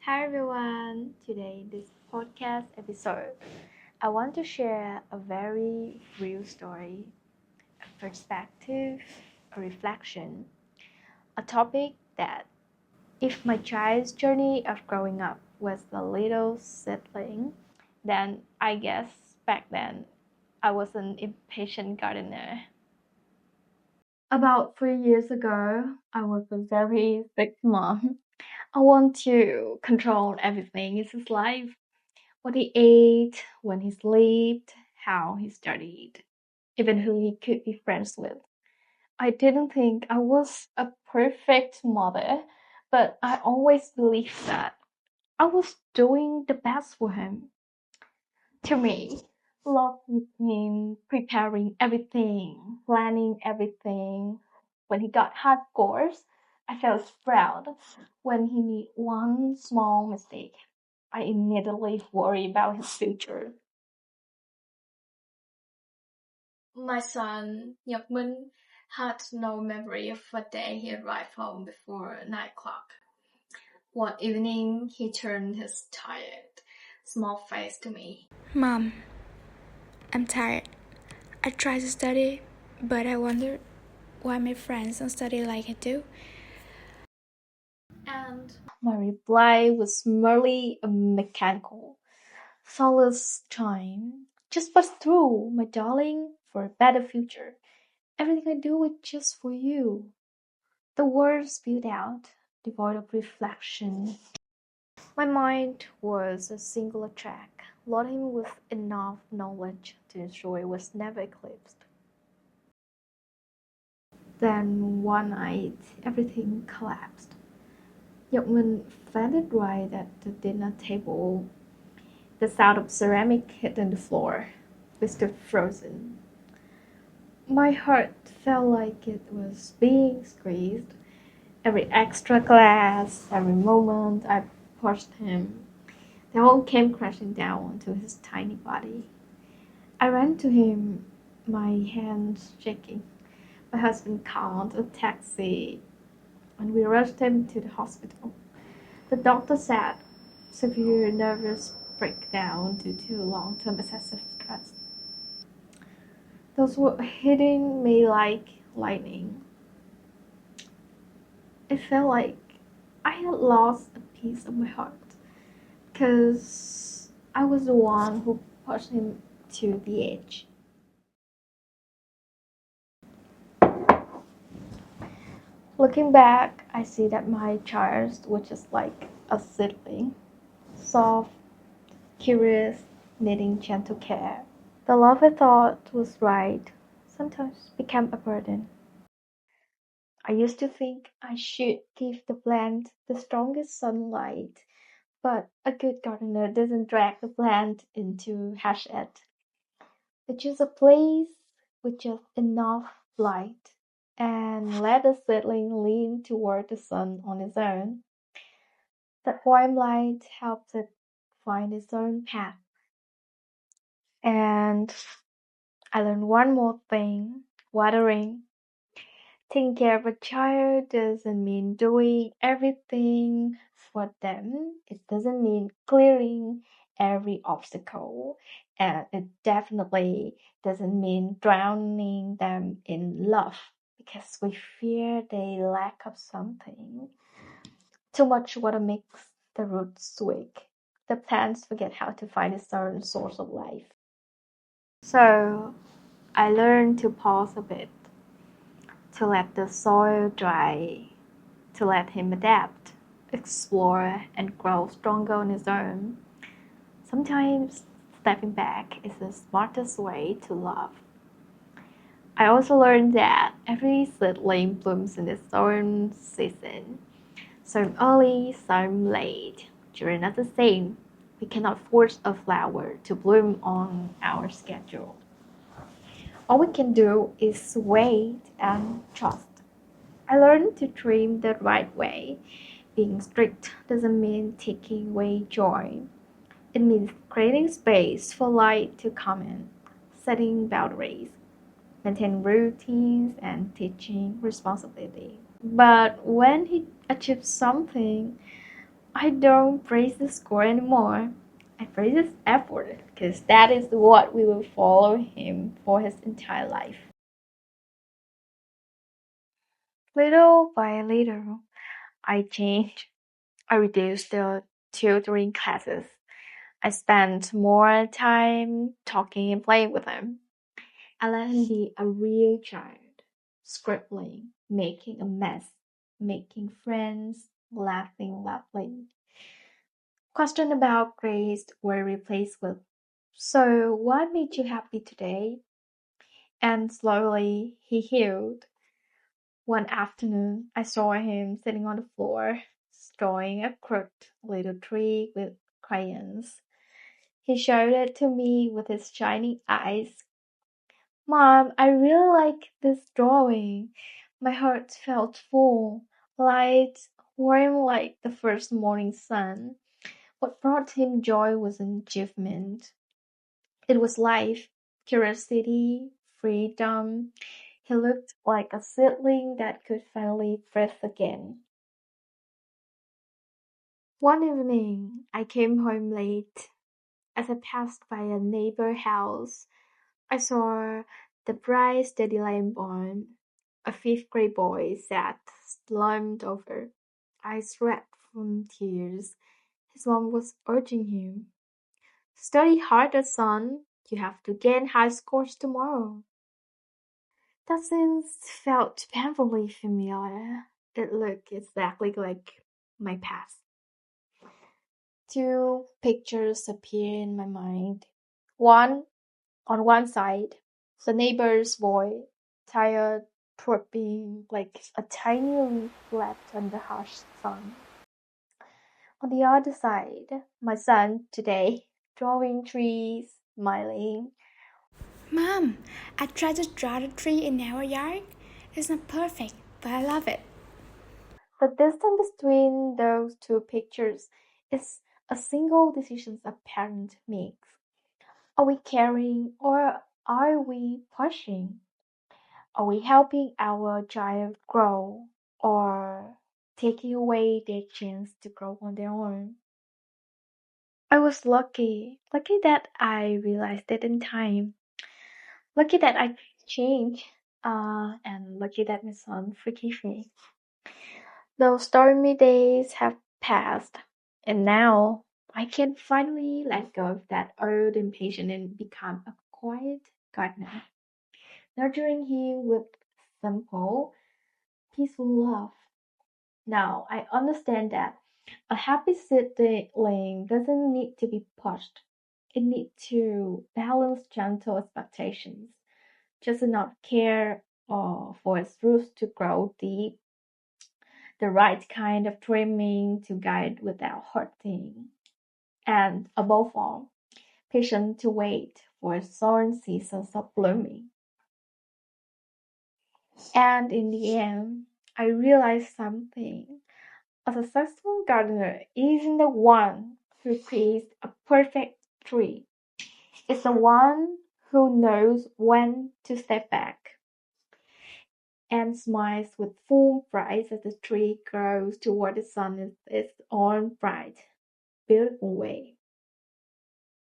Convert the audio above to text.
Hi everyone! Today, in this podcast episode, I want to share a very real story, a perspective, a reflection, a topic that, if my child's journey of growing up was a little settling, then I guess back then I was an impatient gardener. About 3 years ago, I was a very strict mom. I want to control everything in his life: what he ate, when he slept, how he studied, even who he could be friends with. I didn't think I was a perfect mother, but I always believed that I was doing the best for him. To me, love means preparing everything, planning everything. When he got hard scores, I felt proud. When he made one small mistake, I immediately worry about his future. My son, Yakmun, had no memory of what day he arrived home before 9 o'clock. One evening, he turned his tired, small face to me. Mom, I'm tired. I try to study, but I wonder why my friends don't study like I do. And my reply was merely a mechanical, soulless chime. Just push through, my darling, for a better future. Everything I do is just for you. The words spewed out, devoid of reflection. My mind was a singular track, loading with enough knowledge to ensure it was never eclipsed. Then one night, everything collapsed. Yokman landed right at the dinner table. The sound of ceramic hitting the floor. We stood frozen. My heart felt like it was being squeezed. Every extra glass, every moment I pushed him, they all came crashing down onto his tiny body. I ran to him, my hands shaking. My husband called a taxi and we rushed him to the hospital. The doctor said severe nervous breakdown due to long-term excessive stress. Those were hitting me like lightning. It felt like I had lost a piece of my heart because I was the one who pushed him to the edge. Looking back, I see that my child was just like a sibling, soft, curious, needing gentle care. The love I thought was right sometimes became a burden. I used to think I should give the plant the strongest sunlight, but a good gardener doesn't drag the plant into harsh it. They choose a place with just enough light and let the seedling lean toward the sun on its own. That warm light helps it find its own path. And I learned one more thing: watering. Taking care of a child doesn't mean doing everything for them. It doesn't mean clearing every obstacle. And it definitely doesn't mean drowning them in love because we fear they lack of something. Too much water makes the roots weak. The plants forget how to find its own source of life. So I learned to pause a bit, to let the soil dry, to let him adapt, explore, and grow stronger on his own. Sometimes stepping back is the smartest way to love. I also learned that every seedling blooms in its own season. Some early, some late. You're not the same. We cannot force a flower to bloom on our schedule. All we can do is wait and trust. I learned to dream the right way. Being strict doesn't mean taking away joy. It means creating space for light to come in, setting boundaries, maintaining routines, and teaching responsibility. But when he achieves something, I don't praise the score anymore. I praise his effort because that is what we will follow him for his entire life. Little by little, I changed. I reduced the tutoring classes. I spent more time talking and playing with him. I let him be a real child, scribbling, making a mess, making friends, laughing loudly. Question about grades were replaced with, "So, what made you happy today?" And slowly he healed. One afternoon, I saw him sitting on the floor, drawing a crooked little tree with crayons. He showed it to me with his shiny eyes. "Mom, I really like this drawing." My heart felt full, light, warm like the first morning sun. What brought him joy was an achievement. It was life, curiosity, freedom. He looked like a seedling that could finally breathe again. One evening, I came home late. As I passed by a neighbor house, I saw the bright, steady lamp on. A fifth grade boy sat slumped over, eyes red from tears. His mom was urging him, "Study harder, son. You have to gain high scores tomorrow." That scene felt painfully familiar. It looked exactly like my past. Two pictures appear in my mind. One, on one side, the neighbor's boy, tired, drooping like a tiny leaf left under harsh sun. On the other side, my son today, drawing trees, smiling. Mom, I tried to draw the tree in our yard. It's not perfect, but I love it. The distance between those two pictures is a single decision a parent makes. Are we caring or are we pushing? Are we helping our child grow or taking away their chance to grow on their own? I was lucky that I realized it in time, lucky that I changed, and lucky that my son forgave me. Those stormy days have passed, and now I can finally let go of that old impatience and become a quiet gardener, nurturing him with simple, peaceful love. Now I understand that a happy sibling doesn't need to be pushed. It needs to balance gentle expectations, just enough care for its roots to grow deep, the right kind of trimming to guide without hurting, and above all, patient to wait for thorn seasons of blooming. And in the end, I realized something. A successful gardener isn't the one who creates a perfect tree. It's the one who knows when to step back and smiles with full pride as the tree grows toward the sun in its own bright, beautiful way.